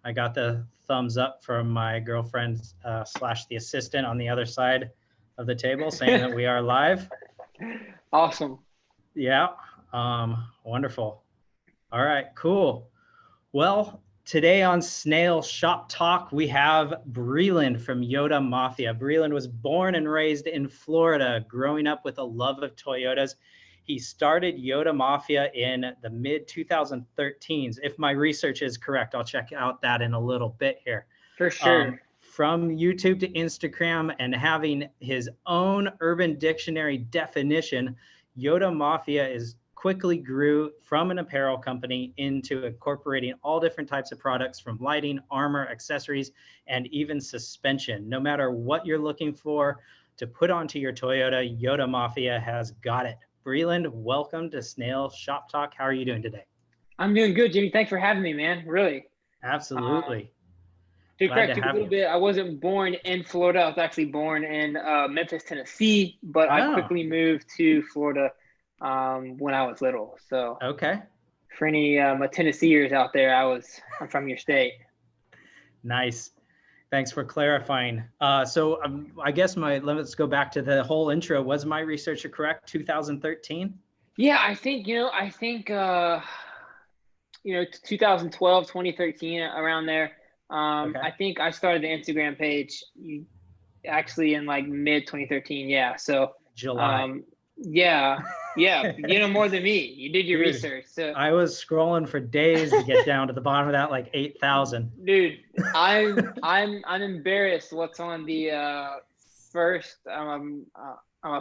I got the thumbs up from my girlfriend slash the assistant on the other side of the table saying that we are live. Awesome. Yeah. Wonderful. All right, cool. Well, today on SnailShop Talk, we have Breland from YotaMafia. Breland was born and raised in Florida, growing up with a love of Toyotas. He started YotaMafia in the mid-2013s. If my research is correct, I'll check out that in a little bit here. For sure. From YouTube to Instagram and having his own Urban Dictionary definition, YotaMafia quickly grew from an apparel company into incorporating all different types of products from lighting, armor, accessories, and even suspension. No matter what you're looking for to put onto your Toyota, YotaMafia has got it. Breland, welcome to SnailShop Talk. How are you doing today? I'm doing good, Jimmy. Thanks for having me, man. Really. Absolutely. To correct you a little bit, I wasn't born in Florida. I was actually born in Memphis, Tennessee, but I quickly moved to Florida when I was little. So okay. For any my Tennesseers out there, I'm from your state. Nice. Thanks for clarifying. So I guess let's go back to the whole intro. Was my research correct? 2013? Yeah, I think 2012, 2013, around there. Okay. I think I started the Instagram page actually in like mid 2013. Yeah. So July. Yeah. More than me. You did your research. So I was scrolling for days to get down to the bottom of that, like 8,000. Dude, I'm embarrassed what's on the first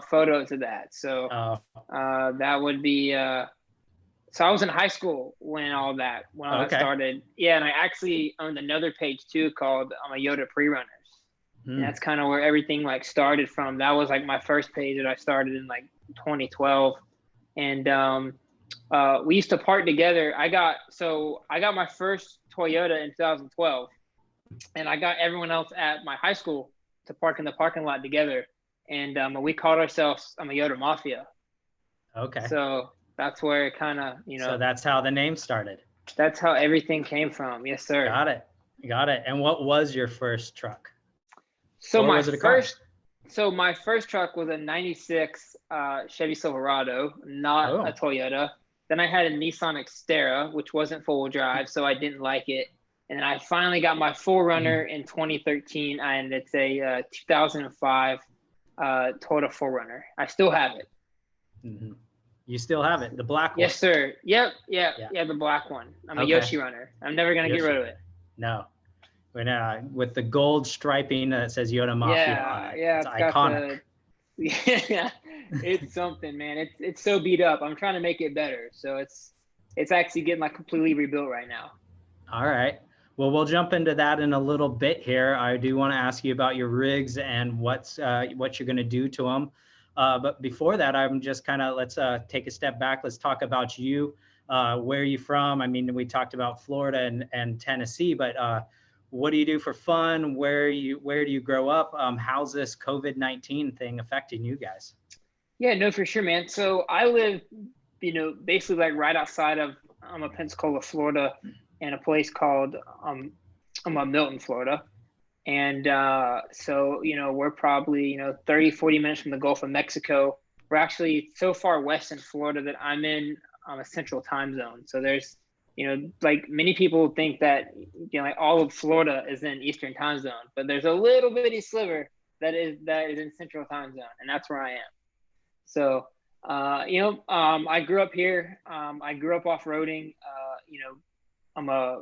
photos of that. So that would be so I was in high school when all that started. Yeah, and I actually owned another page too called Yoda Pre-Runners. And that's kind of where everything like started from. That was like my first page that I started in like 2012. And we used to part together. I got my first Toyota in 2012, and I got everyone else at my high school to park in the parking lot together. And we called ourselves YotaMafia. Okay. So that's where it kind of, So that's how the name started. That's how everything came from. Yes, sir. Got it. And what was your first truck? So my first truck was a 96 Chevy Silverado, not a Toyota. Then I had a Nissan Xterra, which wasn't four-wheel drive, so I didn't like it. And then I finally got my 4Runner in 2013, and it's a 2005 Toyota 4Runner. I still have it. Mm-hmm. You still have it, the black one? Yes, sir. Yep. Yeah, the black one. I'm a Yoshi runner. I'm never going to get rid of it. No. With the gold striping that says YotaMafia on it. Yeah, it's iconic. It's something, man. It's so beat up. I'm trying to make it better. So it's actually getting like completely rebuilt right now. All right. Well, we'll jump into that in a little bit here. I do want to ask you about your rigs and what you're going to do to them. But before that, I'm just let's take a step back. Let's talk about you. Where are you from? I mean, we talked about Florida and Tennessee, but what do you do for fun? Where do you grow up? How's this COVID-19 thing affecting you guys? Yeah, no, for sure, man. So I live, basically like right outside of Pensacola, Florida, in a place called Milton, Florida. And so, we're probably, 30, 40 minutes from the Gulf of Mexico. We're actually so far west in Florida that I'm in a central time zone. So there's, like many people think that, like all of Florida is in Eastern time zone, but there's a little bitty sliver that is in central time zone, and that's where I am. So, I grew up here. I grew up off-roading.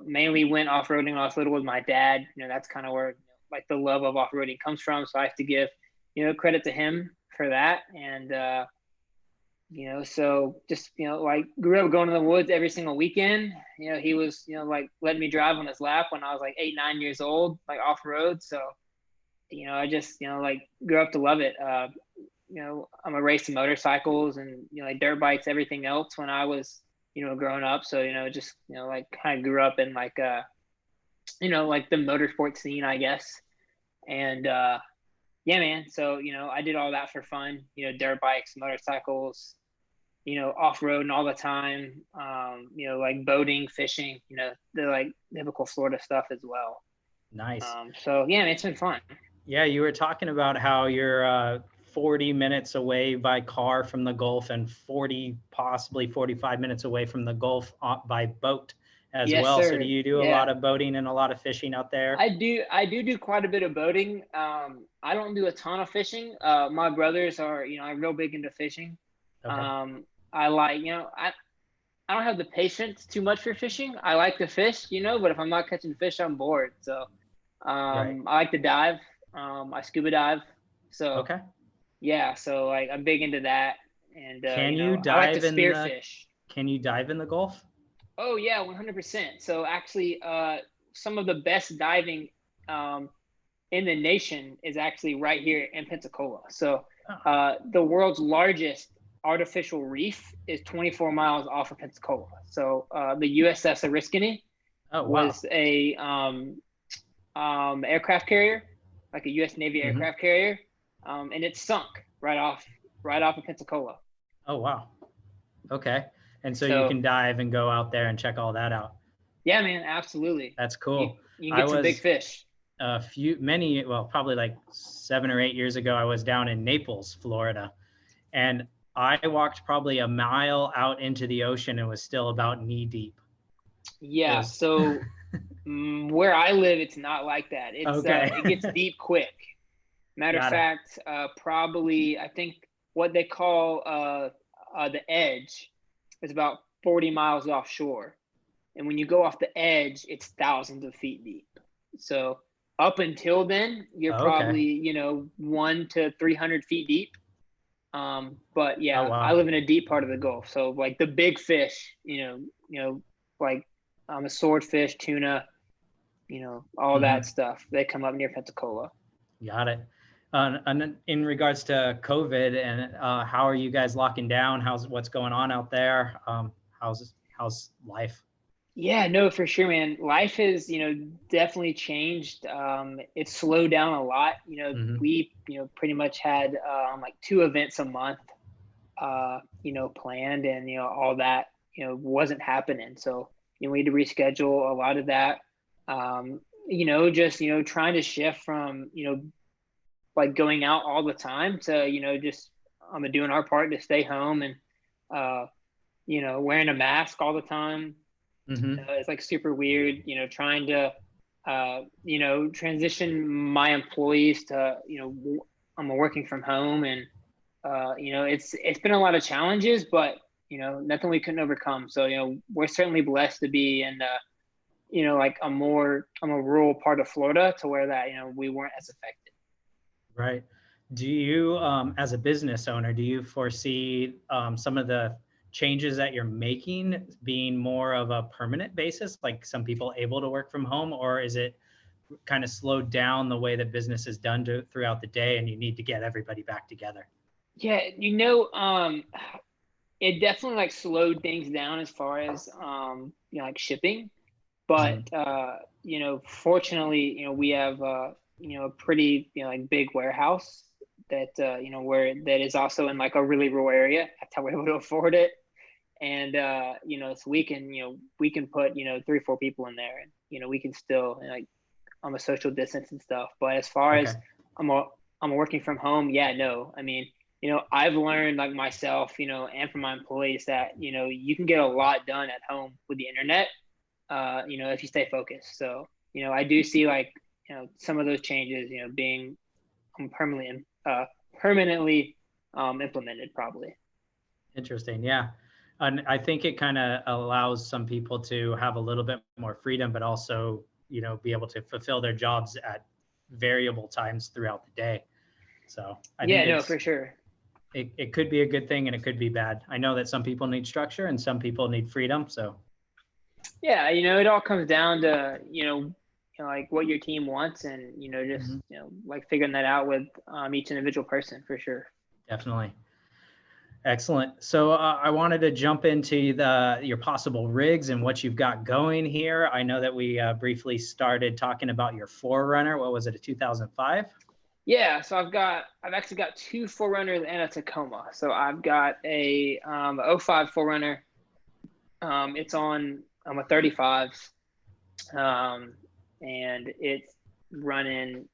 Mainly went off-roading when I was little with my dad. That's kind of where like the love of off-roading comes from. So I have to give, credit to him for that. And, so just, like grew up going to the woods every single weekend. He was, like letting me drive on his lap when I was like 8, 9 years old, like off road. So, I just, like grew up to love it. I'm a race motorcycles and, like dirt bikes, everything else when I was, growing up. So, just, like kind of grew up in like, like the motorsport scene, I guess. And, yeah, man. So, I did all that for fun, dirt bikes, motorcycles, off-roading all the time, like boating, fishing, the like typical Florida stuff as well. Nice. So yeah, it's been fun. Yeah, you were talking about how you're 40 minutes away by car from the Gulf and 40, possibly 45 minutes away from the Gulf by boat as Yes, well. sir. So do you do a lot of boating and a lot of fishing out there? I do quite a bit of boating. I don't do a ton of fishing. My brothers are, real big into fishing. Okay. I like, I don't have the patience too much for fishing. I like to fish, but if I'm not catching fish, I'm bored. So I like to dive. I scuba dive. So okay. Yeah, so like I'm big into that. And can you dive I like to spearfish. Can you dive in the Gulf? Oh yeah, 100%. So actually, some of the best diving in the nation is actually right here in Pensacola. So the world's largest artificial reef is 24 miles off of Pensacola. So the USS Oriskany was a aircraft carrier, like a U.S. Navy aircraft carrier, and it sunk right off of Pensacola. Oh wow. Okay. And so you can dive and go out there and check all that out. Yeah, man, absolutely. That's cool. You can get some big fish. Probably like 7 or 8 years ago, I was down in Naples, Florida, and I walked probably a mile out into the ocean and was still about knee deep. Yeah. So where I live, it's not like that. It's it gets deep quick. Matter of fact, probably I think what they call the edge is about 40 miles offshore. And when you go off the edge, it's thousands of feet deep. So up until then, you're probably, 100 to 300 feet deep. But yeah, I live in a deep part of the Gulf. So like the big fish, like a swordfish, tuna, all that stuff, they come up near Pensacola. Got it. And in regards to COVID and how are you guys locking down? What's going on out there? How's life? Yeah, no, for sure, man. Life has, definitely changed. It's slowed down a lot. We, pretty much had like 2 events a month, planned, and all that, wasn't happening. So we had to reschedule a lot of that. Just trying to shift from like going out all the time to just doing our part to stay home and wearing a mask all the time. It's like super weird, trying to transition my employees to I'm working from home, and it's been a lot of challenges, but nothing we couldn't overcome. So we're certainly blessed to be in like a rural part of Florida to where that we weren't as affected. Right. Do you, as a business owner, do you foresee some of the changes that you're making being more of a permanent basis, like some people able to work from home, or is it kind of slowed down the way that business is done throughout the day and you need to get everybody back together? Yeah, it definitely like slowed things down as far as like shipping, but fortunately we have a pretty like big warehouse that that is also in like a really rural area. That's how we're able to afford it. And so we can put 3-4 people in there, and we can still like on a social distance and stuff. But as far as I'm working from home, I've learned like myself, and from my employees that you can get a lot done at home with the internet, if you stay focused. So I do see like some of those changes being permanently implemented probably. Interesting. Yeah. And I think it kind of allows some people to have a little bit more freedom, but also, be able to fulfill their jobs at variable times throughout the day. So I think for sure. It could be a good thing and it could be bad. I know that some people need structure and some people need freedom. So yeah, it all comes down to, like what your team wants, and, just, like figuring that out with each individual person for sure. Definitely. Excellent. So I wanted to jump into your possible rigs and what you've got going here. I know that we briefly started talking about your 4Runner. What was it, a 2005? Yeah, so I've actually got two 4Runners and a Tacoma. So I've got a '05 4Runner. It's on a 35s, and it's running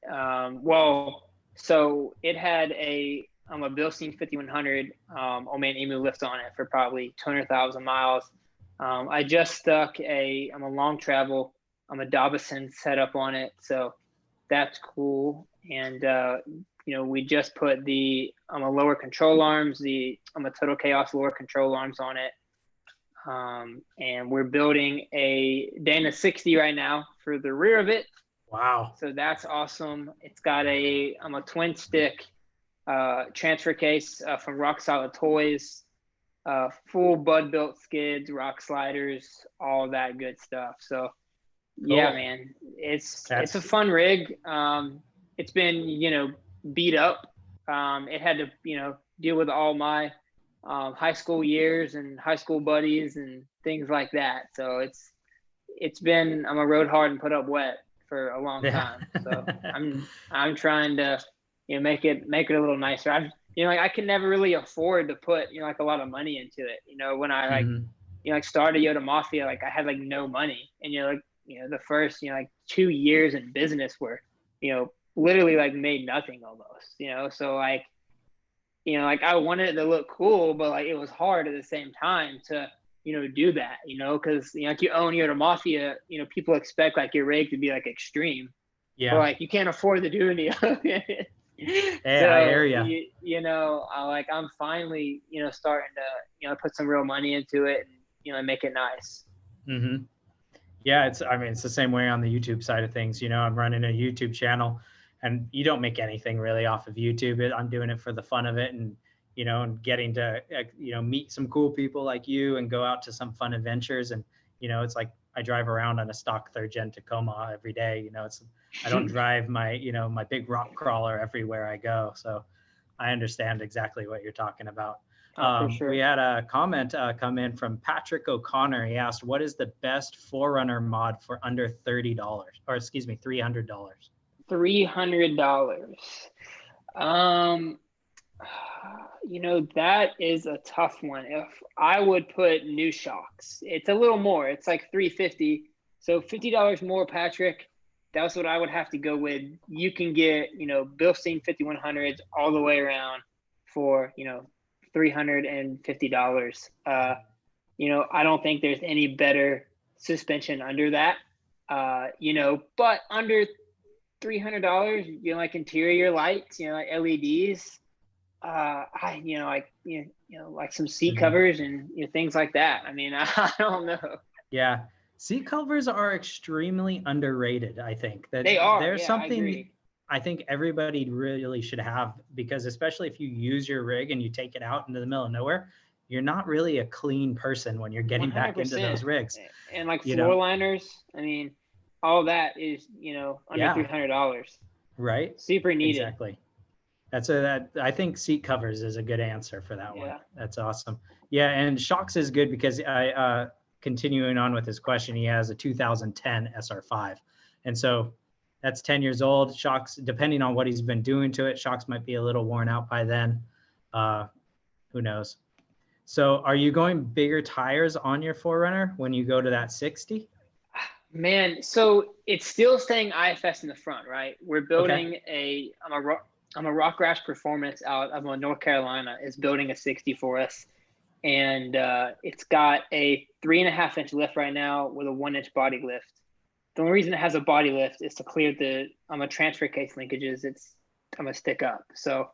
so it had a Bilstein 5100 old man emu lift on it for probably 200,000 miles. I just stuck a long travel a Dobson setup on it, so that's cool. And we just put the lower control arms, the Total Chaos lower control arms on it. And we're building a Dana 60 right now for the rear of it. Wow. So that's awesome. It's got a twin stick transfer case from Rock Solid Toys, full Bud built skids, rock sliders, all that good stuff. So yeah, cool. man, it's a fun rig. It's been, beat up. It had to, deal with all my high school years and high school buddies and things like that. So it's been, I'm a rode hard and put up wet for a long time. So I'm trying to, make it a little nicer. I can never really afford to put, like a lot of money into it. When I started YotaMafia, like I had like no money, and the first 2 years in business were literally like made nothing almost. So like I wanted it to look cool, but like it was hard at the same time to do that, because like you own YotaMafia, people expect like your rig to be like extreme, but like you can't afford to do any of it. Hey, so, I hear ya. I'm finally starting to put some real money into it and make it nice. Mm-hmm. Yeah, it's the same way on the YouTube side of things. I'm running a YouTube channel, and you don't make anything really off of YouTube. I'm doing it for the fun of it, and and getting to meet some cool people like you and go out to some fun adventures. And it's like I drive around on a stock 3rd gen Tacoma every day. I don't drive my my big rock crawler everywhere I go. So I understand exactly what you're talking about. For sure. We had a comment come in from Patrick O'Connor. He asked, what is the best 4Runner mod for under $30, or excuse me, $300? $300. That is a tough one. If I would put new shocks, it's a little more. It's like $350. So $50 more, Patrick. That's what I would have to go with. You can get, Bilstein 5100s all the way around for, $350. I don't think there's any better suspension under that. But under $300, like interior lights, like LEDs, like some seat covers and things like that. I mean, I don't know. Yeah. Seat covers are extremely underrated. I think that they are. There's something I think everybody really should have, because especially if you use your rig and you take it out into the middle of nowhere, you're not really a clean person when you're getting 100%. Back into those rigs. And like floor liners, I mean, all that is, under $300. Right. Super needed. Exactly. I think seat covers is a good answer for that one. That's awesome. Yeah. And shocks is good because continuing on with his question, he has a 2010 SR5. And so that's 10 years old. Shocks, depending on what he's been doing to it, shocks might be a little worn out by then. Who knows? So are you going bigger tires on your 4Runner when you go to that 60? Man, so it's still staying IFS in the front, right? We're building I'm a Rock Rash Performance out of North Carolina is building a 60 for us. And it's got a 3.5-inch lift right now with a 1-inch body lift. The only reason it has a body lift is to clear the transfer case linkages. I'm a stick up. So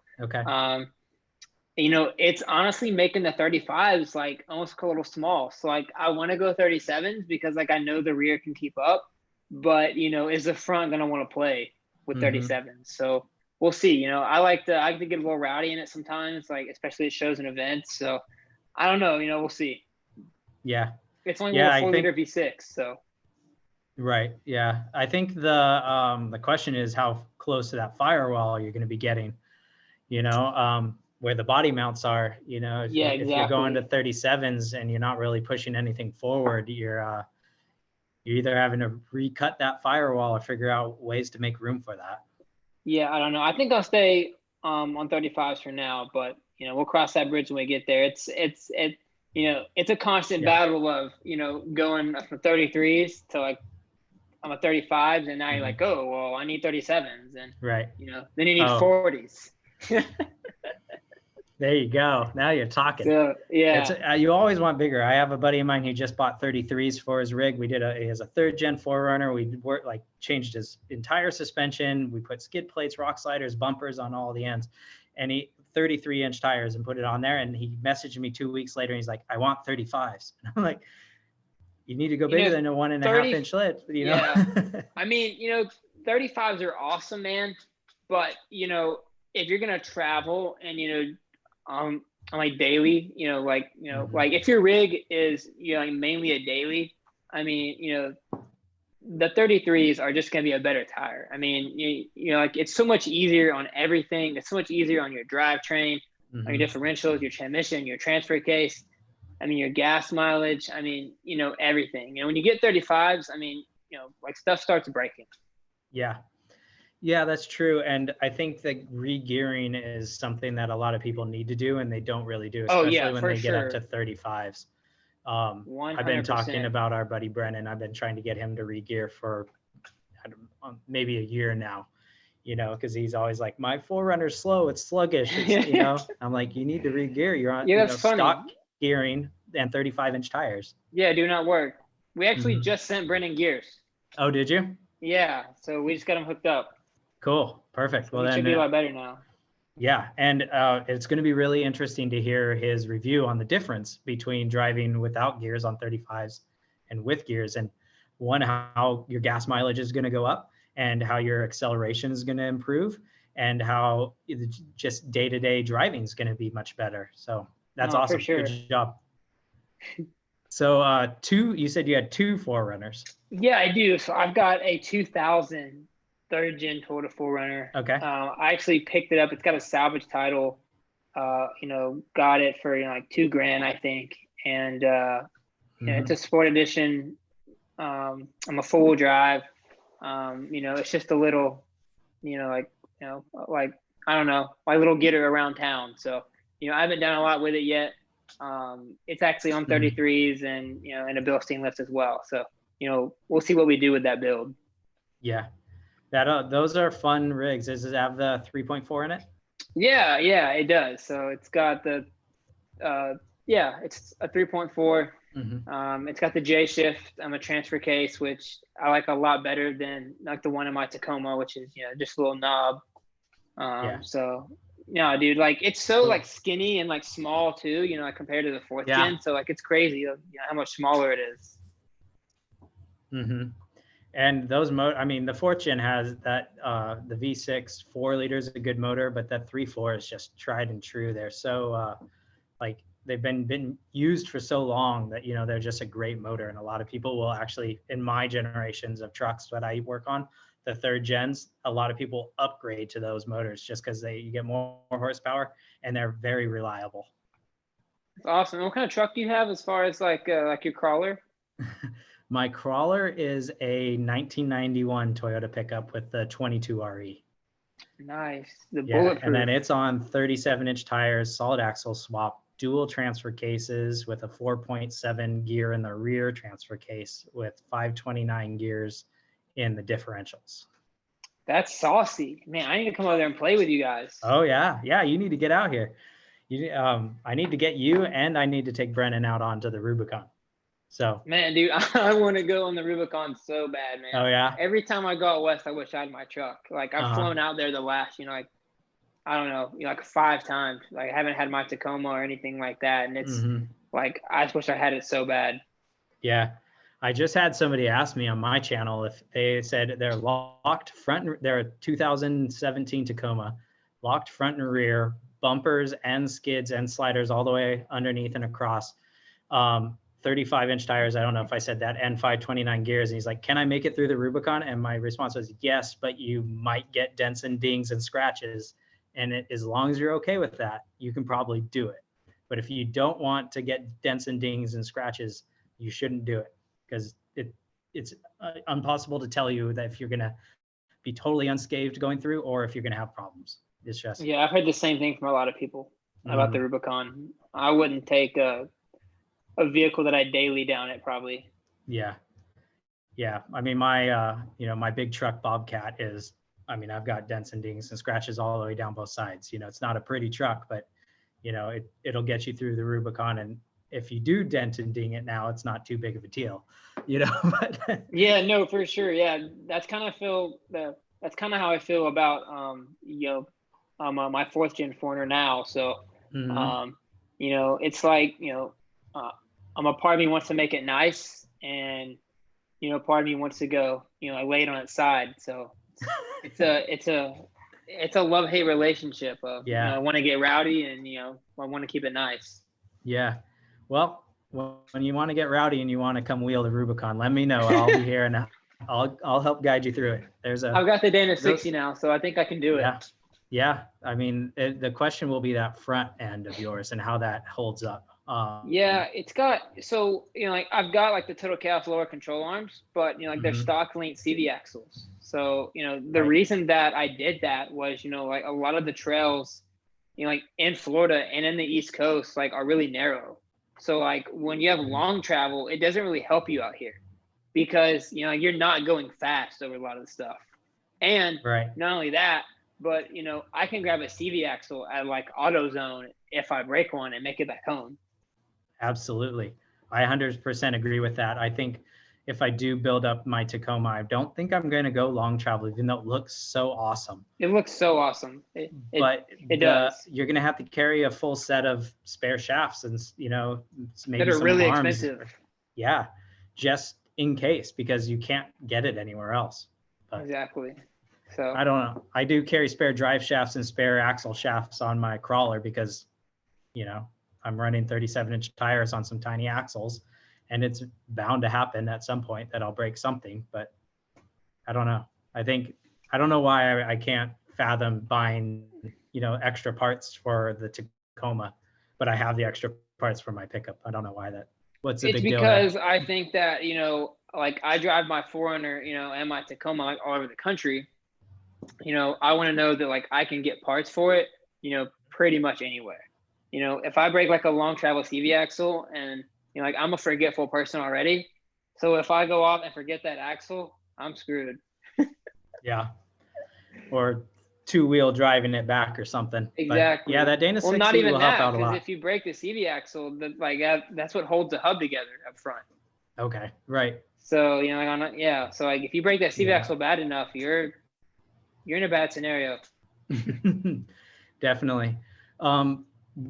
it's honestly making the 35s like almost a little small. So like I want to go 37s because like I know the rear can keep up, but is the front gonna want to play with 37s? So we'll see. I like to get a little rowdy in it sometimes, like especially at shows and events. So I don't know. We'll see. Yeah. It's only a 4-liter V6, so. Right. Yeah. I think the question is how close to that firewall you're going to be getting, where the body mounts are, if you're going to 37s and you're not really pushing anything forward, you're either having to recut that firewall or figure out ways to make room for that. Yeah, I don't know. I think I'll stay on 35s for now, but we'll cross that bridge when we get there. It's a constant battle of going from 33s to like I'm a 35s, and now you're like, oh well, I need 37s, and right, then you need 40s. There you go. Now you're talking. So yeah, you always want bigger. I have a buddy of mine who just bought 33s for his rig. He has a 3rd gen 4Runner. We changed his entire suspension. We put skid plates, rock sliders, bumpers on all the ends, and he 33-inch tires and put it on there. And he messaged me 2 weeks later, and he's like, I want 35s. And I'm like, you need to go bigger than a 1.5-inch lid. Yeah. I mean, 35s are awesome, man. But if you're gonna travel and like daily, like if your rig is mainly a daily, I mean, the 33s are just gonna be a better tire. I mean, like it's so much easier on everything. It's so much easier on your drivetrain, on your differentials, your transmission, your transfer case. I mean, your gas mileage. I mean, everything. When you get 35s, I mean, like stuff starts breaking. Yeah, that's true. And I think that re-gearing is something that a lot of people need to do, and they don't really do, especially when they get up to 35s. I've been talking about our buddy Brennan. I've been trying to get him to re-gear for maybe a year now, because he's always like, my 4Runner's slow, it's sluggish, I'm like, you need to re-gear. You're on stock gearing and 35-inch tires. Yeah, do not work. We actually just sent Brennan gears. Oh, did you? Yeah, so we just got them hooked up. Cool, perfect. Well, then should be a lot better now. Yeah, and it's going to be really interesting to hear his review on the difference between driving without gears on 35s and with gears, and how your gas mileage is going to go up, and how your acceleration is going to improve, and how just day-to-day driving is going to be much better. So that's awesome. For sure. Good job. So you said you had 2 4Runners. Yeah, I do. So I've got a 2000 3rd gen Toyota 4Runner. Okay. I actually picked it up. It's got a salvage title. Got it for like $2,000, I think. And it's a sport edition. I'm a 4-wheel drive. It's just a little, like I don't know, my little getter around town. So I haven't done a lot with it yet. It's actually on 33s and and a Bilstein lift as well. So we'll see what we do with that build. Yeah. Those are fun rigs. Does it have the 3.4 in it? Yeah, it does. So it's got the it's a 3.4. It's got the J shift on the transfer case, which I like a lot better than like the one in my Tacoma, which is just a little knob. So dude, like it's so like skinny and like small too, like compared to the 4th gen. So like it's crazy how much smaller it is. And those I mean, the 4th gen has that the V6 4 liter is a good motor, but that 3.4 is just tried and true. They're so like they've been used for so long that they're just a great motor. And a lot of people will actually, in my generations of trucks that I work on, the 3rd gens, a lot of people upgrade to those motors just because you get more horsepower and they're very reliable. That's awesome. And what kind of truck do you have as far as like your crawler? My crawler is a 1991 Toyota pickup with the 22 RE. Nice. The bulletproof. And then it's on 37-inch tires, solid axle swap, dual transfer cases with a 4.7 gear in the rear transfer case with 529 gears in the differentials. That's saucy. Man, I need to come over there and play with you guys. Oh, yeah. Yeah, you need to get out here. I need to get you, and I need to take Brennan out onto the Rubicon. So, man, dude, I want to go on the Rubicon so bad, man. Oh, yeah? Every time I go out west, I wish I had my truck. Like, I've flown out there the last, like, I don't know, like 5 times. Like, I haven't had my Tacoma or anything like that. And it's like, I just wish I had it so bad. Yeah. I just had somebody ask me on my channel if they said they're locked front, they're a 2017 Tacoma, locked front and rear, bumpers and skids and sliders all the way underneath and across. 35-inch tires, I don't know if I said that, and 529 gears. And he's like, can I make it through the Rubicon? And my response was, yes, but you might get dents and dings and scratches. And as long as you're okay with that, you can probably do it. But if you don't want to get dents and dings and scratches, you shouldn't do it, because it's impossible to tell you that if you're going to be totally unscathed going through, or if you're going to have problems. It's just, yeah, I've heard the same thing from a lot of people about the Rubicon. I wouldn't take a vehicle that I daily down it probably. Yeah. Yeah. I mean, my, my big truck Bobcat is, I mean, I've got dents and dings and scratches all the way down both sides. It's not a pretty truck, but it'll get you through the Rubicon. And if you do dent and ding it now, it's not too big of a deal, but yeah, no, for sure. Yeah. That's kind of how I feel about, my 4th gen Foreigner now. So, it's like, a part of me wants to make it nice, and, part of me wants to go, I lay it on its side. So it's a love-hate relationship of, I want to get rowdy, and, I want to keep it nice. Yeah. Well, when you want to get rowdy and you want to come wheel the Rubicon, let me know. I'll be here and I'll help guide you through it. I've got the Dana 60 now, so I think I can do it. Yeah. I mean, the question will be that front end of yours and how that holds up. Yeah, it's got, so, I've got like the Total Chaos lower control arms, but, they're stock linked CV axles. So, the reason that I did that was, like a lot of the trails, like in Florida and in the East Coast, like are really narrow. So like when you have long travel, it doesn't really help you out here because, you're not going fast over a lot of the stuff. And not only that, but, I can grab a CV axle at like AutoZone if I break one and make it back home. Absolutely. I 100% agree with that. I think if I do build up my Tacoma, I don't think I'm going to go long travel, even though it looks so awesome. It looks so awesome. It does. You're going to have to carry a full set of spare shafts and, maybe that are some really arms. Expensive. Yeah. Just in case, because you can't get it anywhere else. But exactly. So I don't know. I do carry spare drive shafts and spare axle shafts on my crawler because, I'm running 37-inch tires on some tiny axles, and it's bound to happen at some point that I'll break something, but I don't know. I don't know why I can't fathom buying, extra parts for the Tacoma, but I have the extra parts for my pickup. I don't know why what's the big deal? It's because I think that, like I drive my Forerunner, and my Tacoma like all over the country. I want to know that like I can get parts for it, pretty much anywhere. If I break like a long travel CV axle and, like I'm a forgetful person already. So if I go off and forget that axle, I'm screwed. Yeah. Or 2-wheel driving it back or something. Exactly. But yeah, that Dana 60 not even will that, help out a lot. Because if you break the CV axle, that's what holds the hub together up front. Okay. Right. So, so like if you break that CV axle bad enough, you're in a bad scenario. Definitely.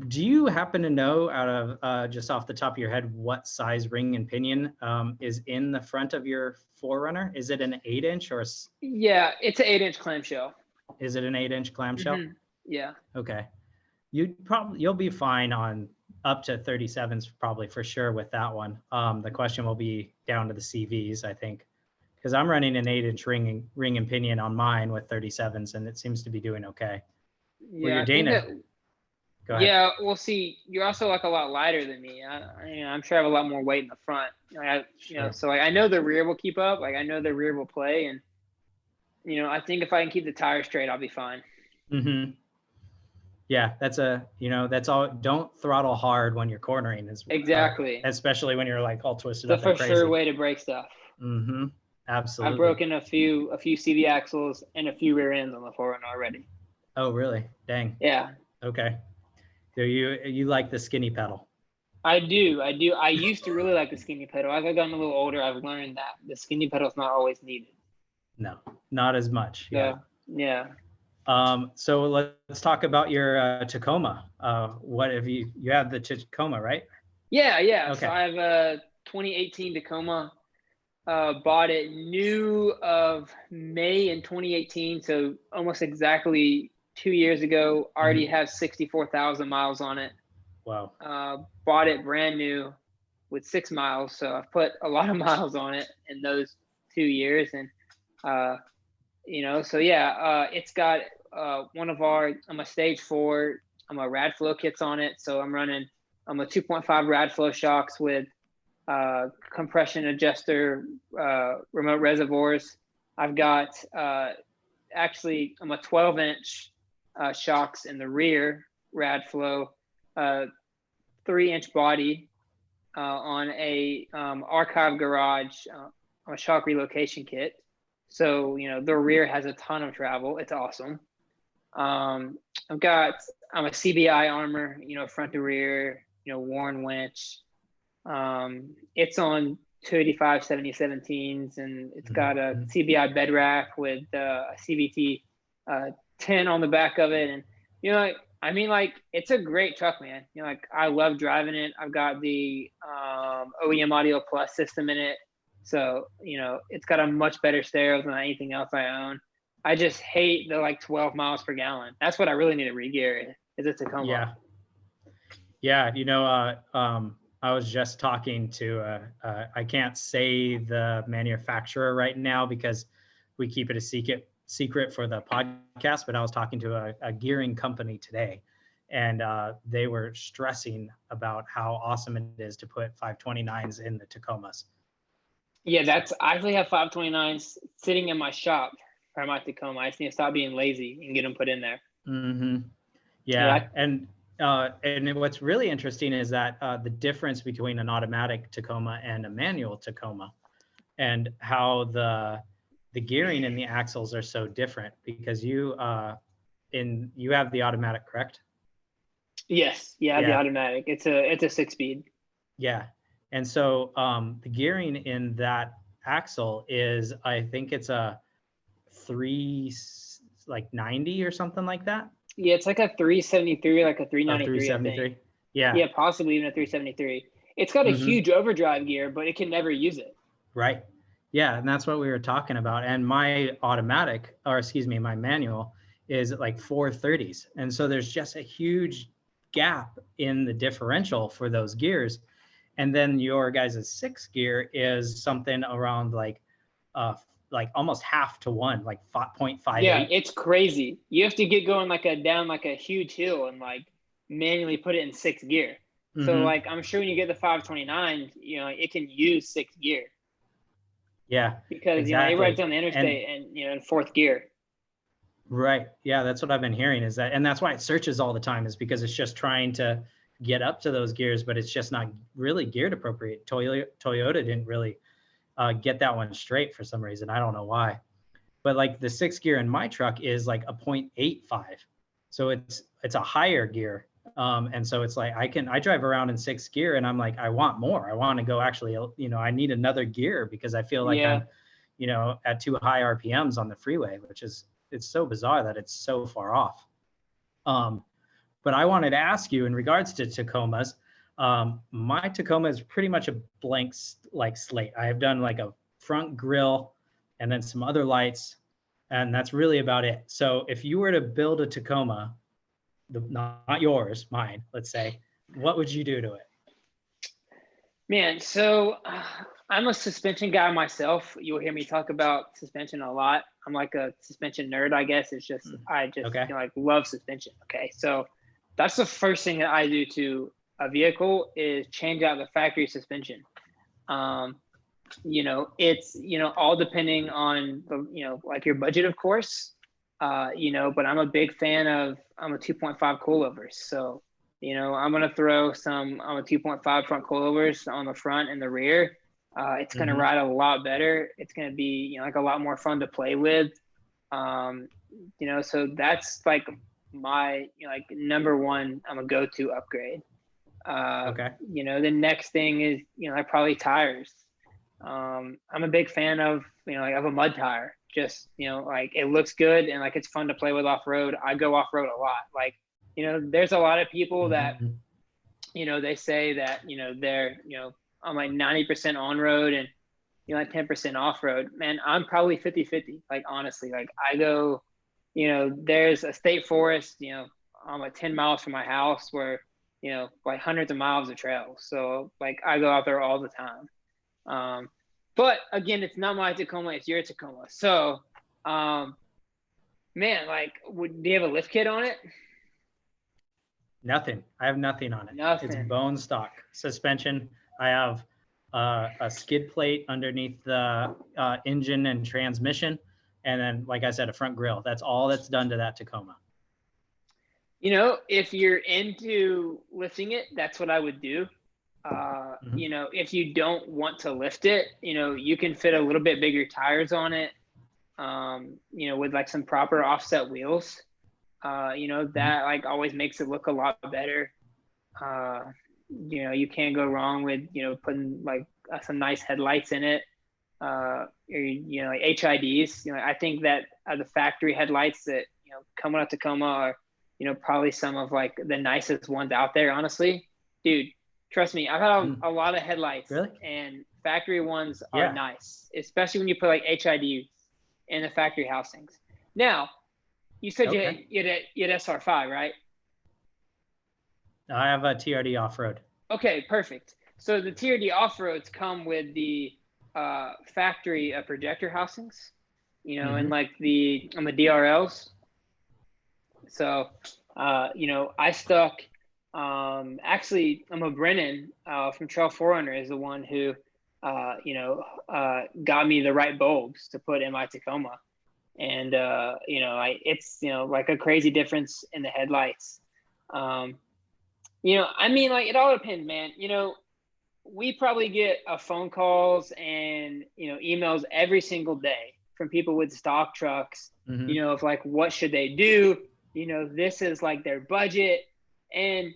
Do you happen to know out of just off the top of your head what size ring and pinion is in the front of your Forerunner? Is it an 8-inch or? Yeah, it's an 8-inch clamshell. Is it an 8-inch clamshell? Mm-hmm. Yeah. Okay. You'll be fine on up to 37s probably for sure with that one. The question will be down to the CVs, I think, because I'm running an 8-inch ring and pinion on mine with 37s, and it seems to be doing okay. Yeah, your Dana. Go ahead. Yeah, well, see, you're also like a lot lighter than me. I'm sure I have a lot more weight in the front. So like, I know the rear will keep up. Like I know the rear will play, and I think if I can keep the tires straight, I'll be fine. Mm-hmm. Yeah, that's all. Don't throttle hard when you're cornering. Exactly. Especially when you're like all twisted up. It's the for sure way to break stuff. Mm-hmm. Absolutely. I've broken a few CV axles and a few rear ends on the Forerunner already. Oh, really? Dang. Yeah. Okay. So you like the skinny pedal? I do. I used to really like the skinny pedal. As I've gotten a little older, I've learned that the skinny pedal is not always needed. No, not as much. Yeah. Yeah. So let's talk about your Tacoma. What have you have the Tacoma, right? Yeah. Okay. Okay. So I have a 2018 Tacoma. Bought it new of May in 2018. So almost exactly 2 years ago. Already has 64,000 miles on it. Wow. Bought it brand new with 6 miles. So I've put a lot of miles on it in those 2 years. And, it's got I'm a stage 4, I'm a radflow kits on it. So I'm a 2.5 radflow shocks with compression adjuster, remote reservoirs. I've got actually, I'm a 12-inch shocks in the rear, radflow, 3-inch body on a archive garage on a shock relocation kit. So, you know, the rear has a ton of travel. It's awesome. I'm a CBI armor, you know, front to rear, you know, Warren winch. It's on 285 7017s, and it's got a CBI bed rack with a CVT 10 on the back of it. And, you know, I mean, like, it's a great truck, man. You know, like, I love driving it. I've got the OEM Audio Plus system in it. So, you know, it's got a much better stereo than anything else I own. I just hate the, like, 12 miles per gallon. That's what I really need to regear is a Tacoma. Yeah. Yeah. You know, I was just talking to, I can't say the manufacturer right now because we keep it a secret for the podcast, but I was talking to a gearing company today, and they were stressing about how awesome it is to put 529s in the Tacomas. Yeah, I actually have 529s sitting in my shop for my Tacoma. I just need to stop being lazy and get them put in there. Yeah. And what's really interesting is that the difference between an automatic Tacoma and a manual Tacoma, and how the gearing and the axles are so different, because you have the automatic, correct? Yes. Yeah. The automatic. It's a 6-speed. Yeah. And so the gearing in that axle is, I think it's a 390 or something like that. Yeah, it's like a 373, like a 393. 373. Yeah. Yeah, possibly even a 373. It's got a huge overdrive gear, but it can never use it. Right. Yeah, and that's what we were talking about. And my my manual is like 430s. And so there's just a huge gap in the differential for those gears. And then your guys' 6th gear is something around like almost half to 1, like 5.58. Yeah, it's crazy. You have to get going down a huge hill and like manually put it in 6th gear. So like, I'm sure when you get the 529, you know, it can use 6th gear. Yeah, because exactly. You know, it rides on the interstate and you know, in 4th gear. Right. Yeah, that's what I've been hearing is that, and that's why it searches all the time, is because it's just trying to get up to those gears, but it's just not really geared appropriate. Toyota didn't really get that one straight for some reason. I don't know why. But like the 6th gear in my truck is like a 0.85. So it's a higher gear. And so it's like, I drive around in 6th gear and I'm like, I want more. I want to go actually, you know, I need another gear because I feel like I'm, you know, at too high RPMs on the freeway, it's so bizarre that it's so far off. But I wanted to ask you in regards to Tacomas, my Tacoma is pretty much a blank slate. I have done like a front grille and then some other lights, and that's really about it. So if you were to build a Tacoma, not yours, mine, let's say, what would you do to it? Man, so I'm a suspension guy myself. You'll hear me talk about suspension a lot. I'm like a suspension nerd, I guess. It's just, I just you know, like love suspension. Okay. So that's the first thing that I do to a vehicle is change out the factory suspension. You know, it's, you know, all depending on the, you know, like your budget, of course, you know, but I'm a big fan of, I'm a 2.5 coilovers. So, you know, I'm going to throw some, I'm a 2.5 front coilovers on the front and the rear. It's going to ride a lot better. It's going to be, you know, like a lot more fun to play with. You know, so that's like my, you know, like number one, I'm a go-to upgrade. You know, the next thing is, you know, like probably tires. I'm a big fan of, you know, like of a mud tire. Just, you know, like it looks good and like it's fun to play with off-road. I go off-road a lot. Like, you know, there's a lot of people that, you know, they say that, you know, they're, you know, I'm like 90% on road and, you know, like 10% off road. Man, I'm probably 50-50. Like, honestly, like I go, you know, there's a state forest, you know, I'm like 10 miles from my house where, you know, like hundreds of miles of trails. So like I go out there all the time. But again, it's not my Tacoma, it's your Tacoma. So, man, like, do you have a lift kit on it? Nothing. I have nothing on it. It's bone stock suspension. I have a skid plate underneath the engine and transmission. and then, like I said, a front grille. That's all that's done to that Tacoma. You know, if you're into lifting it, that's what I would do. You know, if you don't want to lift it, you know, you can fit a little bit bigger tires on it, you know, with like some proper offset wheels. You know, that like always makes it look a lot better. You know, you can't go wrong with, you know, putting like some nice headlights in it. Or, you know, like HIDs. You know, I think that the factory headlights that, you know, come out of Tacoma are, you know, probably some of like the nicest ones out there, honestly. Dude, trust me, I've had a lot of headlights, and factory ones are nice, especially when you put like HID in the factory housings. Now, you said you had SR5, right? I have a TRD off-road. Okay, perfect. So the TRD off-roads come with the factory projector housings, you know, and like on the DRLs. So, you know, I stuck, actually, Brennan from Trail Forerunner is the one who, you know, got me the right bulbs to put in my Tacoma. And, you know, it's, you know, like a crazy difference in the headlights. You know, I mean, like, it all depends, man. You know, we probably get phone calls and, you know, emails every single day from people with stock trucks, you know, of like, what should they do? You know, this is like their budget. And,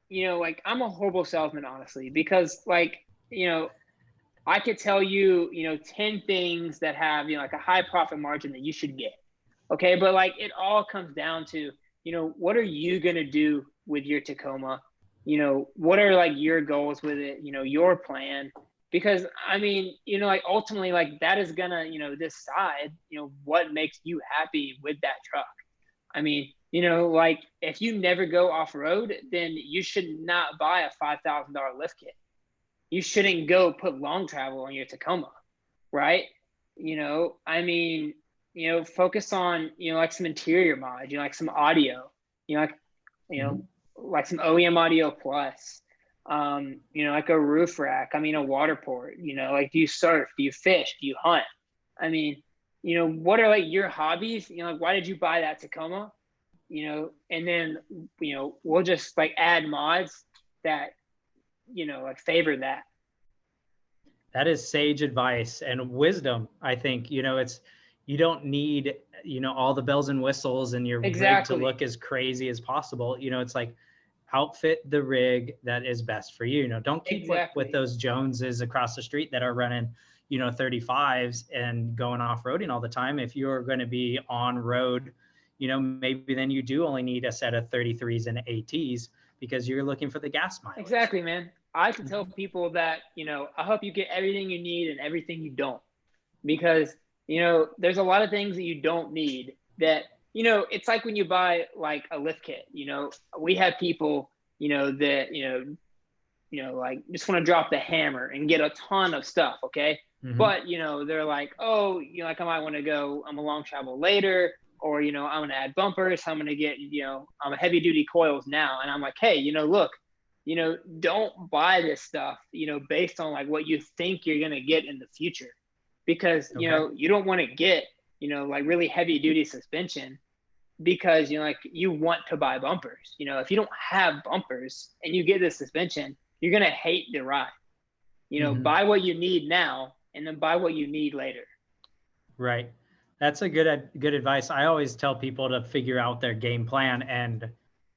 you know, like, I'm a horrible salesman, honestly, because like, you know, I could tell you, you know, 10 things that have, you know, like a high profit margin that you should get. Okay. But like, it all comes down to, you know, what are you going to do with your Tacoma? You know, what are like your goals with it? You know, your plan, because I mean, you know, like ultimately, like that is gonna, you know, decide, you know, what makes you happy with that truck. I mean, you know, like if you never go off road, then you should not buy a $5,000 lift kit. You shouldn't go put long travel on your Tacoma, right? You know, I mean, you know, focus on, you know, like some interior mods, you know, like some audio, you know, like, you know, like some OEM audio plus, you know, like a roof rack. I mean, a water port, you know, like do you surf? Do you fish? Do you hunt? I mean, you know, what are like your hobbies? You know, like why did you buy that Tacoma? You know, and then, you know, we'll just like add mods that, you know, like favor that. That is sage advice and wisdom. I think, you know, you don't need, you know, all the bells and whistles and your rig to look as crazy as possible. You know, it's like outfit the rig that is best for you. You know, don't keep with those Joneses across the street that are running, you know, 35s and going off-roading all the time. If you're going to be on road, you know, maybe then you do only need a set of 33s and ATs because you're looking for the gas mileage. Exactly, man. I can tell people that, you know, I hope you get everything you need and everything you don't, because, you know, there's a lot of things that you don't need that, you know, it's like when you buy like a lift kit, you know, we have people, you know, that, you know, like just want to drop the hammer and get a ton of stuff. Okay. But, you know, they're like, oh, you know, like I might want to go, I'm a long travel later, or, you know, I'm going to add bumpers. I'm going to get, you know, I'm a heavy duty coils now. And I'm like, hey, you know, look, you know, don't buy this stuff, you know, based on like what you think you're going to get in the future, because, you know, you don't want to get, you know, like really heavy duty suspension because, you know, like you want to buy bumpers. You know, if you don't have bumpers and you get this suspension, you're going to hate the ride. You know, buy what you need now and then buy what you need later. Right. That's a good advice. I always tell people to figure out their game plan and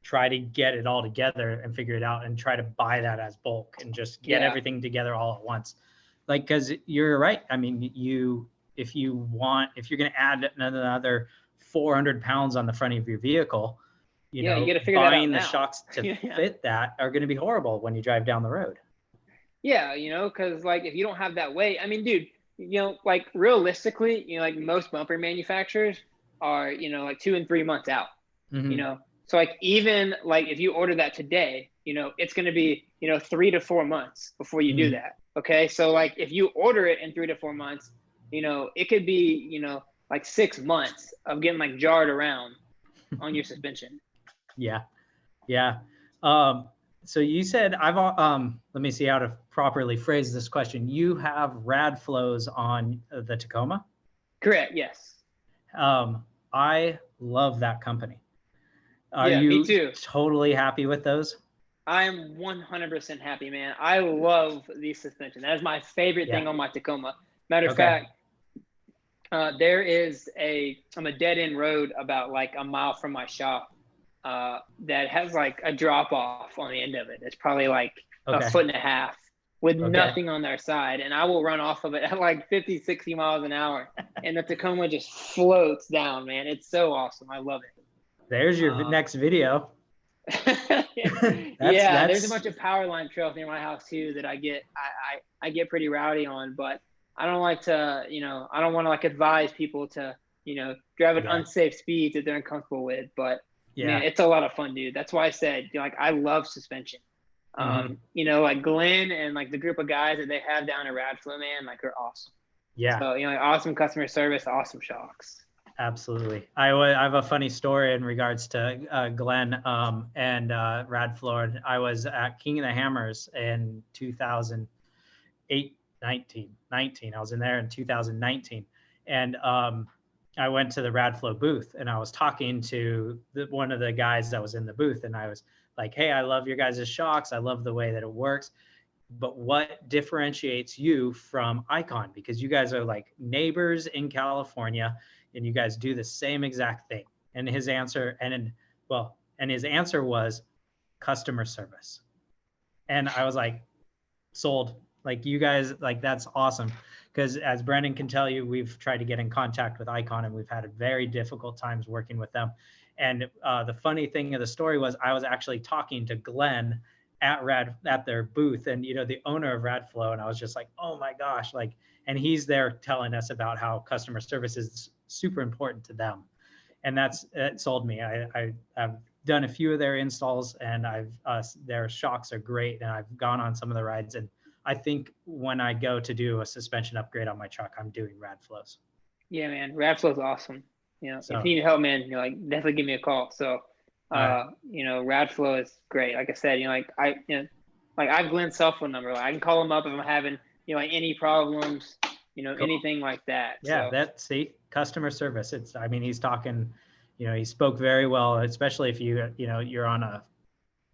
try to get it all together and figure it out and try to buy that as bulk and just get everything together all at once. Like, because you're right. I mean, if you're going to add another 400 pounds on the front of your vehicle, you know, you figure buying the shocks to fit that are going to be horrible when you drive down the road. Yeah. You know, because like if you don't have that weight, I mean, dude, you know, like realistically, you know, like most bumper manufacturers are, you know, like 2 and 3 months out, you know. So like even like if you order that today, you know, it's going to be, you know, 3 to 4 months before you do that. Okay. So like if you order it in 3 to 4 months, you know, it could be, you know, like 6 months of getting like jarred around on your suspension. Yeah. Yeah. So you said let me see how to properly phrase this question. You have rad flows on the Tacoma? Correct. Yes. I love that company. Are Yeah, you me too. Totally happy with those? I am 100% happy, man. I love the suspension. That is my favorite thing on my Tacoma. Matter of fact, I'm a dead end road about like a mile from my shop that has like a drop off on the end of it. It's probably like a foot and a half with nothing on their side. And I will run off of it at like 50, 60 miles an hour. And the Tacoma just floats down, man. It's so awesome. I love it. There's your next video. There's a bunch of power line trails near my house too that I get pretty rowdy on, but I don't like to, I don't want to like advise people to, drive at unsafe speeds that they're uncomfortable with, but man, it's a lot of fun, dude. That's why I said, like, I love suspension. Like Glenn and like the group of guys that they have down at Radflow, man, like they're awesome. Yeah. So, like, awesome customer service, awesome shocks. Absolutely. I have a funny story in regards to Glenn and Radflow. I was at King of the Hammers in 19. I was in there in 2019. And I went to the Radflow booth and I was talking to one of the guys that was in the booth. And I was like, hey, I love your guys' shocks. I love the way that it works. But what differentiates you from Icon? Because you guys are like neighbors in California and you guys do the same exact thing. And his answer, his answer was customer service. And I was like, sold. Like, you guys, like, that's awesome. Because as Brendan can tell you, we've tried to get in contact with Icon and we've had very difficult times working with them. And the funny thing of the story was I was actually talking to Glenn at their booth and, the owner of Radflow. And I was just like, oh my gosh, like, and he's there telling us about how customer service is super important to them. And it sold me. I've done a few of their installs and their shocks are great. And I've gone on some of the rides. And I think when I go to do a suspension upgrade on my truck, I'm doing Radflows. Yeah, man. Radflow's awesome. If you need help, man, definitely give me a call. So, Radflow is great. Like I said, I have Glenn's cell phone number. I can call him up if I'm having, any problems, cool. Anything like that. Yeah, so. Customer service. He's talking, he spoke very well, especially if you're on a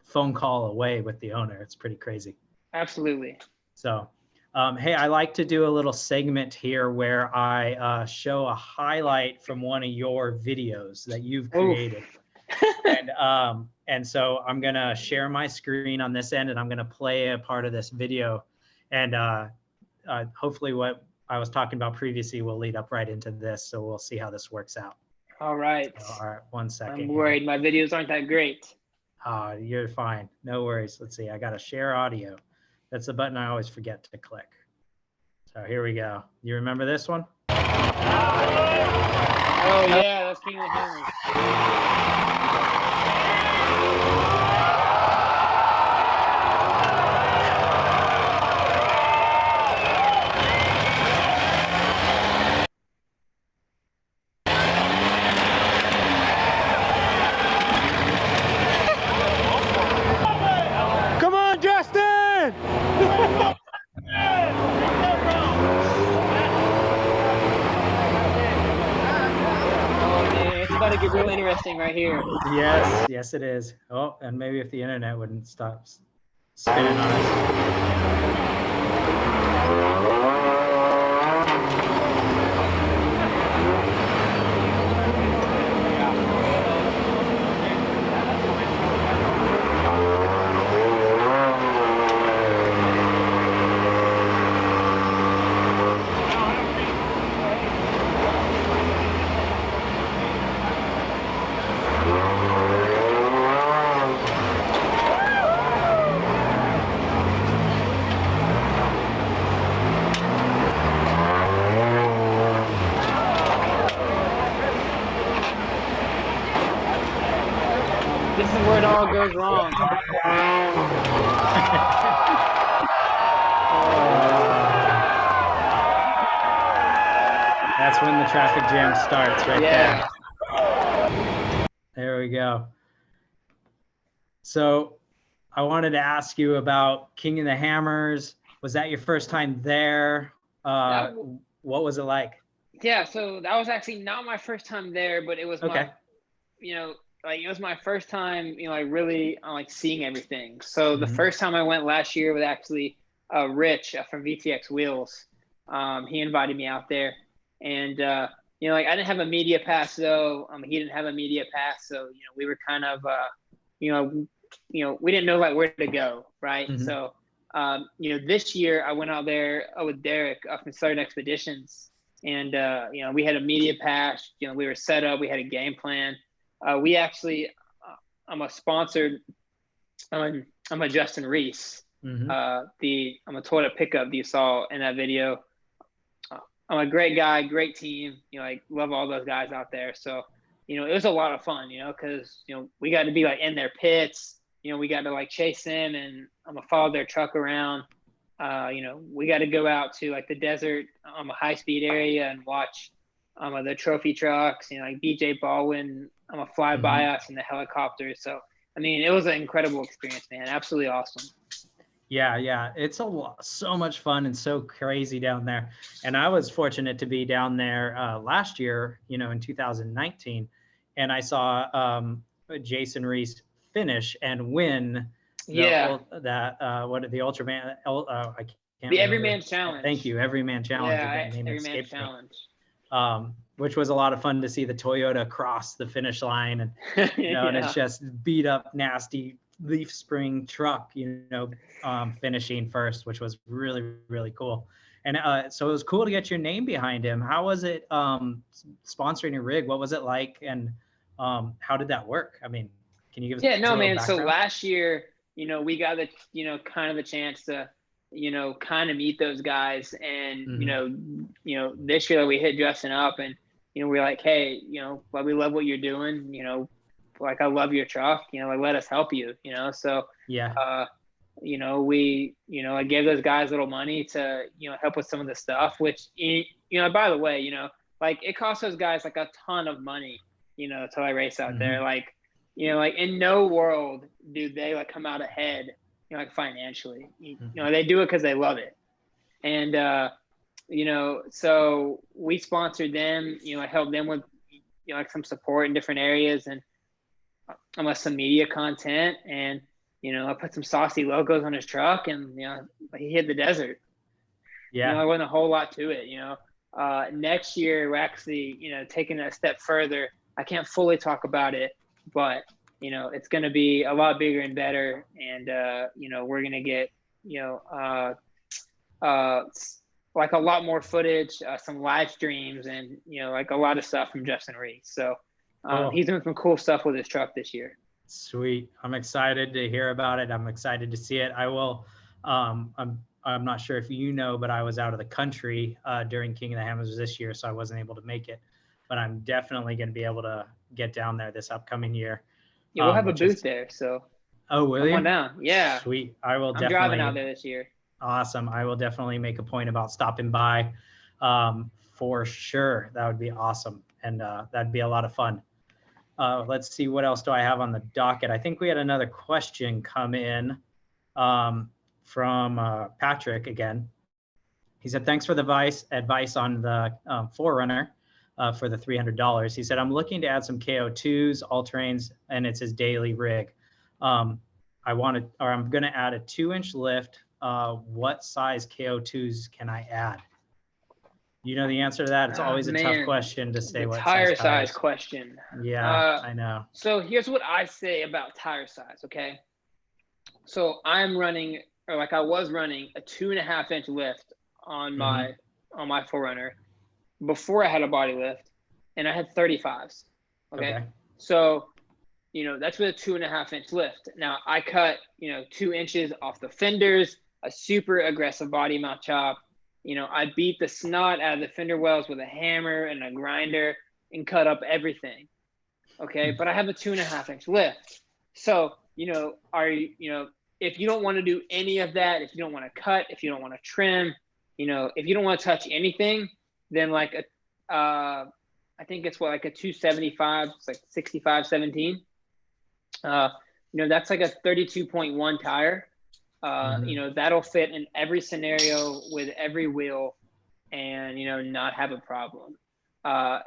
phone call away with the owner. It's pretty crazy. Absolutely. So, hey, I like to do a little segment here where I show a highlight from one of your videos that you've created. And so I'm going to share my screen on this end and I'm going to play a part of this video. And hopefully what I was talking about previously will lead up right into this. So we'll see how this works out. All right. All right. 1 second. I'm worried. My videos aren't that great. You're fine. No worries. Let's see. I got to share audio. That's the button I always forget to click. So here we go. You remember this one? Oh yeah, that's King of the Hammers. To get real interesting right here. Yes, it is. Oh, and maybe if the internet wouldn't stop spinning on us. This is where it all goes wrong. That's when the traffic jam starts right there. There we go. So I wanted to ask you about King of the Hammers. Was that your first time there? What was it like? Yeah, so that was actually not my first time there, but it was Okay. my, like it was my first time, like really like seeing everything. So the first time I went last year was actually Rich from VTX Wheels. He invited me out there, and like I didn't have a media pass though. He didn't have a media pass, so we were kind of we didn't know like where to go, right? So this year I went out there with Derek up in Southern Expeditions, and we had a media pass. We were set up. We had a game plan. We actually, I'm a sponsored. I'm a Justin Reese. I'm a Toyota pickup that you saw in that video. I'm a great guy, great team. I love all those guys out there. So, it was a lot of fun. Because we got to be like in their pits. We got to like chase them, and I'm gonna follow their truck around. We got to go out to like the desert a high speed area and watch the trophy trucks, like BJ Baldwin, fly by us in the helicopter. So, I mean, it was an incredible experience, man. Absolutely awesome. Yeah. It's so much fun and so crazy down there. And I was fortunate to be down there last year, in 2019. And I saw Jason Reese finish and win the Ultraman, I can't the remember. Everyman Challenge. Thank you, Everyman Challenge. Yeah, Everyman Challenge. Which was a lot of fun to see the Toyota cross the finish line, and and it's just beat up, nasty leaf spring truck, finishing first, which was really, really cool. And so it was cool to get your name behind him. How was it sponsoring your rig? What was it like, and how did that work? I mean, can you give us a little background? So last year, we got the kind of the chance to kind of meet those guys, and this year we hit Justin up, and we're like, hey, well, we love what you're doing, like I love your truck, like let us help you, so I gave those guys a little money to help with some of the stuff, which by the way, like it cost those guys like a ton of money, to like race out there, like like in no world do they like come out ahead like financially, they do it because they love it. And so we sponsored them, helped them with like some support in different areas, and some media content, and I put some saucy logos on his truck, and he hit the desert. There wasn't a whole lot to it. Next year we're actually taking it a step further. I can't fully talk about it, but it's going to be a lot bigger and better. And, we're going to get, like a lot more footage, some live streams, and, like a lot of stuff from Justin Reese. So he's doing some cool stuff with his truck this year. Sweet. I'm excited to hear about it. I'm excited to see it. I will, I'm not sure if but I was out of the country during King of the Hammers this year, so I wasn't able to make it, but I'm definitely going to be able to get down there this upcoming year. Yeah, we'll have a booth there, so. Oh, will you? Come on down. Yeah. Sweet. I will definitely. I'm driving out there this year. Awesome. I will definitely make a point about stopping by for sure. That would be awesome. And that'd be a lot of fun. Let's see, what else do I have on the docket? I think we had another question come in from Patrick again. He said, thanks for the advice on the Forerunner. For the $300. He said, I'm looking to add some KO2s, all-terrains, and it's his daily rig. I'm going to add a 2-inch lift. What size KO2s can I add? You know the answer to that? It's always a tough question to say what tire size question. Yeah, I know. So here's what I say about tire size, okay? So I'm running, or like I was running, a 2.5-inch lift on my Forerunner before I had a body lift, and I had 35s. Okay. So, that's with a 2.5-inch lift. Now I cut, 2 inches off the fenders, a super aggressive body mount chop. I beat the snot out of the fender wells with a hammer and a grinder and cut up everything. Okay. But I have a 2.5-inch lift. So, if you don't want to do any of that, if you don't want to cut, if you don't want to trim, if you don't want to touch anything, then like I think it's like a 275, it's like 65-17. That's like a 32.1 tire. That'll fit in every scenario with every wheel, and not have a problem.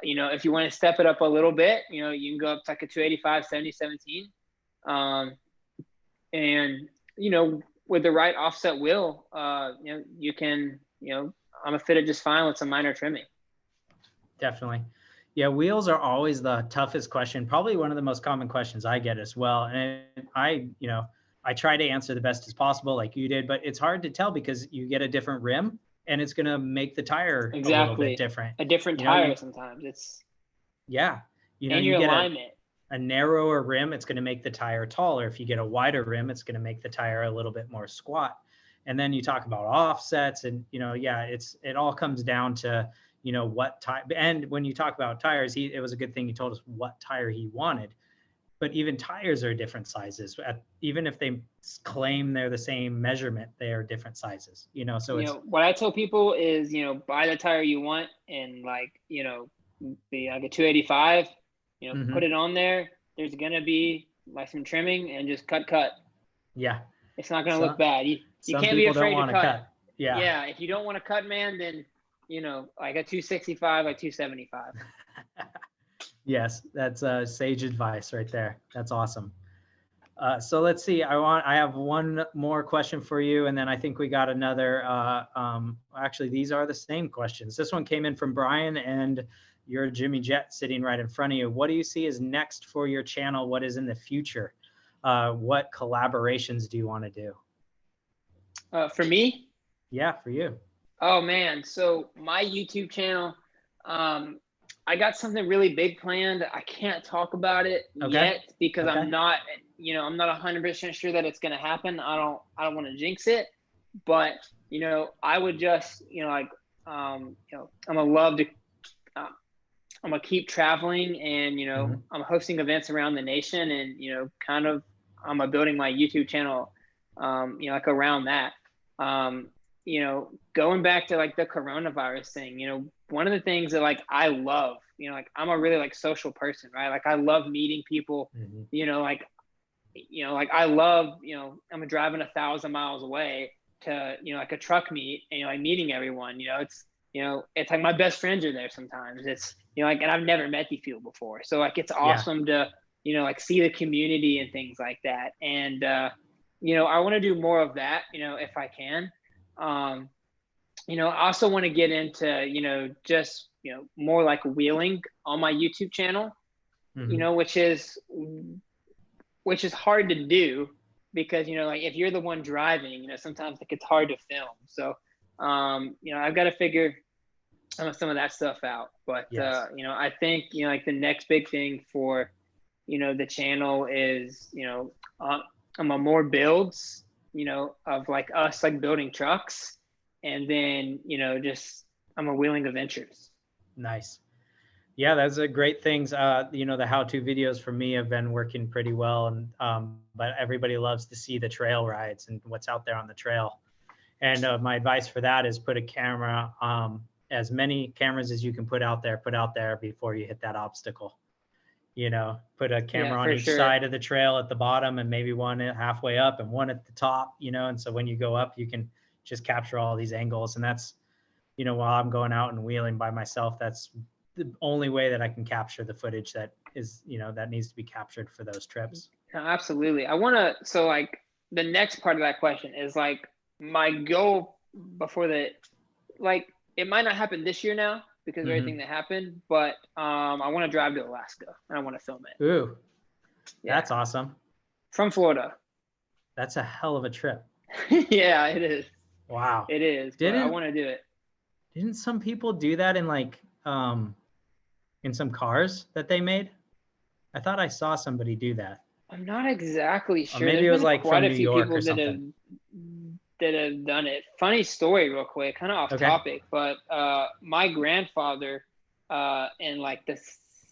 You know, if you want to step it up a little bit, you know, you can go up to like a 285, 70, 17. And, you know, with the right offset wheel, you know, you can, you know, I'm gonna fit it just fine with some minor trimming. Definitely. Yeah, wheels are always the toughest question, probably one of the most common questions I get as well. And you know, I try to answer the best as possible like you did, but it's hard to tell because you get a different rim and it's going to make the tire a little bit different. A different you know, tire sometimes. Yeah. You know, and you your get alignment. A narrower rim, it's going to make the tire taller. If you get a wider rim, it's going to make the tire a little bit more squat. And then you talk about offsets and, you know, yeah, it all comes down to, you know, what tire. And when you talk about tires, it was a good thing he told us what tire he wanted. But even tires are different sizes. Even if they claim they're the same measurement, they are different sizes, you know? So you know, what I tell people is, you know, buy the tire you want and like, you know, be like a 285, you know, put it on there. There's going to be like some trimming and just cut. Yeah. It's not going to look bad. You can't be afraid to cut. Yeah. Yeah. If you don't want to cut, man, then, you know, like a 265, like 275. Yes. That's sage advice right there. That's awesome. So let's see. I have one more question for you, and then I think we got another. Actually, these are the same questions. This one came in from Brian, and you're Jimmy Jet sitting right in front of you. What do you see as next for your channel? What is in the future? What collaborations do you want to do? For me? Yeah, for you. Oh man, so my YouTube channel, I got something really big planned. I can't talk about it yet because I'm not, you know, I'm not 100% sure that it's going to happen. I don't want to jinx it, but you know, I would just, you know, like, you know, I'm gonna keep traveling and, you know, I'm hosting events around the nation and, you know, kind of, I'm building my YouTube channel, you know, like around that. You know, going back to like the coronavirus thing, you know, one of the things that like I love, you know, like I'm a really like social person, right? Like I love meeting people, you know, like I love, you know, I'm driving 1,000 miles away to, you know, like a truck meet and, you know, like meeting everyone, you know, it's like my best friends are there sometimes. It's, you know, like, and I've never met these people before. So like, it's awesome to, you know, like see the community and things like that. And, you know, I want to do more of that, you know, if I can. You know, I also want to get into, you know, just, you know, more like wheeling on my YouTube channel, you know, which is hard to do because, you know, like if you're the one driving, you know, sometimes like it's hard to film. So, you know, I've got to figure some of that stuff out. But, you know, I think, you know, like the next big thing for, you know, the channel is, you know, more builds, you know, of like us like building trucks. And then, you know, just I'm a wheeling adventures. Nice. Yeah, those are great things. You know, the how-to videos for me have been working pretty well, and but everybody loves to see the trail rides and what's out there on the trail. And my advice for that is put a camera, as many cameras as you can put out there before you hit that obstacle. You know, put a camera on each side of the trail at the bottom and maybe one halfway up and one at the top, you know, and so when you go up, you can just capture all these angles. And that's, you know, while I'm going out and wheeling by myself, that's the only way that I can capture the footage that is, you know, that needs to be captured for those trips. No, absolutely. So like the next part of that question is like my goal before like it might not happen this year now because of everything that happened, but I want to drive to Alaska and I want to film it. Ooh, that's awesome. From Florida. That's a hell of a trip. Yeah, it is. Wow. It is. But I want to do it. Didn't some people do that in like in some cars that they made? I thought I saw somebody do that. I'm not exactly sure. Or maybe it was like from New York or something. That have done it. Funny story real quick, kind of off topic, but my grandfather in like the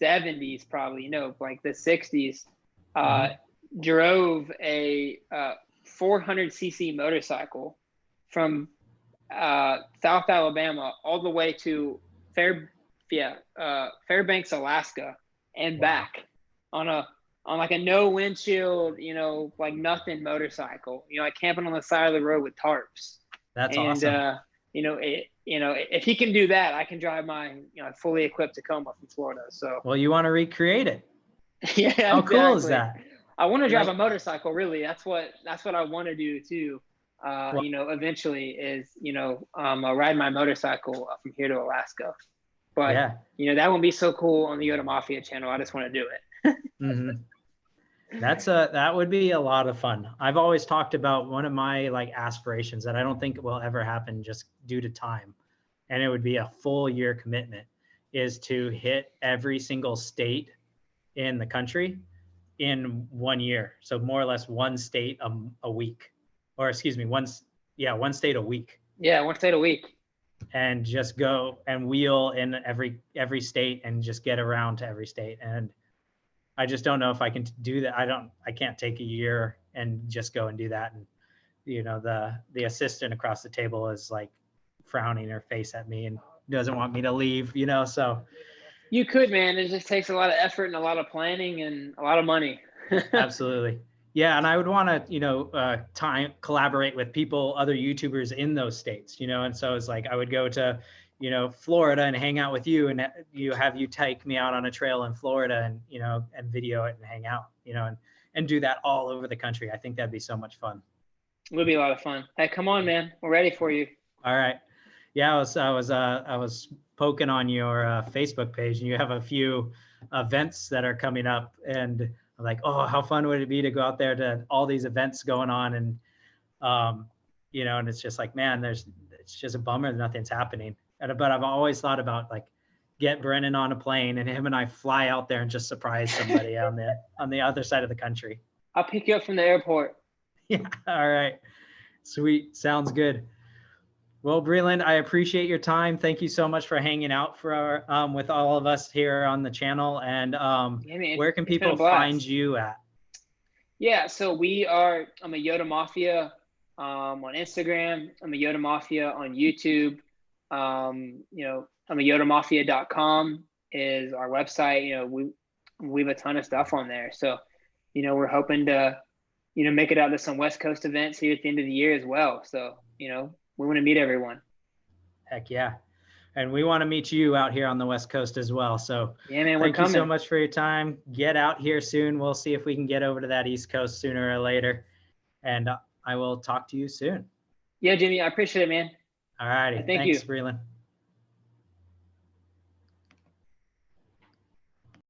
70s, probably, no, like the 60s, drove a 400cc motorcycle from South Alabama all the way to Fairbanks, Alaska and back on like a no windshield, you know, like nothing motorcycle, you know, like camping on the side of the road with tarps. That's awesome. You know, you know, if he can do that, I can drive my, you know, fully equipped Tacoma from Florida. So. Well, you want to recreate it? Yeah, how exactly. cool is that? I want to drive a motorcycle. Really, that's what I want to do too. Well, you know, eventually is, you know, I'll ride my motorcycle from here to Alaska. But yeah, you know, that would be so cool on the YotaMafia channel. I just want to do it. that would be a lot of fun. I've always talked about one of my like aspirations that I don't think will ever happen just due to time, and it would be a full year commitment, is to hit every single state in the country in 1 year. So more or less one state a week, or excuse me, one state a week. Yeah, one state a week. And just go and wheel in every state and just get around to every state. And I just don't know if I can do that. I can't take a year and just go and do that. And, you know, the assistant across the table is like frowning her face at me and doesn't want me to leave, you know, so. You could, man. It just takes a lot of effort and a lot of planning and a lot of money. Absolutely. Yeah. And I would want to, you know, collaborate with people, other YouTubers in those states, you know? And so it's like, I would go to, you know, Florida and hang out with you, and have you take me out on a trail in Florida and, you know, and video it and hang out, you know, and do that all over the country. I think that'd be so much fun. It would be a lot of fun. Hey, come on, man. We're ready for you. All right. Yeah. I was poking on your Facebook page, and you have a few events that are coming up, and I'm like, oh, how fun would it be to go out there to all these events going on? And, you know, and it's just like, man, it's just a bummer that nothing's happening. But I've always thought about like, get Brennan on a plane and him and I fly out there and just surprise somebody on the other side of the country. I'll pick you up from the airport. Yeah. All right. Sweet. Sounds good. Well, Breland, I appreciate your time. Thank you so much for hanging out with all of us here on the channel. And where can people find you at? Yeah, so I'm a YotaMafia on Instagram. I'm a YotaMafia on YouTube. You know, I'm a YotaMafia.com is our website. You know, we have a ton of stuff on there. So, you know, we're hoping to, you know, make it out to some West Coast events here at the end of the year as well. So, you know, we want to meet everyone. Heck yeah. And we want to meet you out here on the West Coast as well. So yeah, man, thank you so much for your time. Get out here soon. We'll see if we can get over to that East Coast sooner or later. And I will talk to you soon. Yeah, Jimmy, I appreciate it, man. All righty. Thanks, Breland.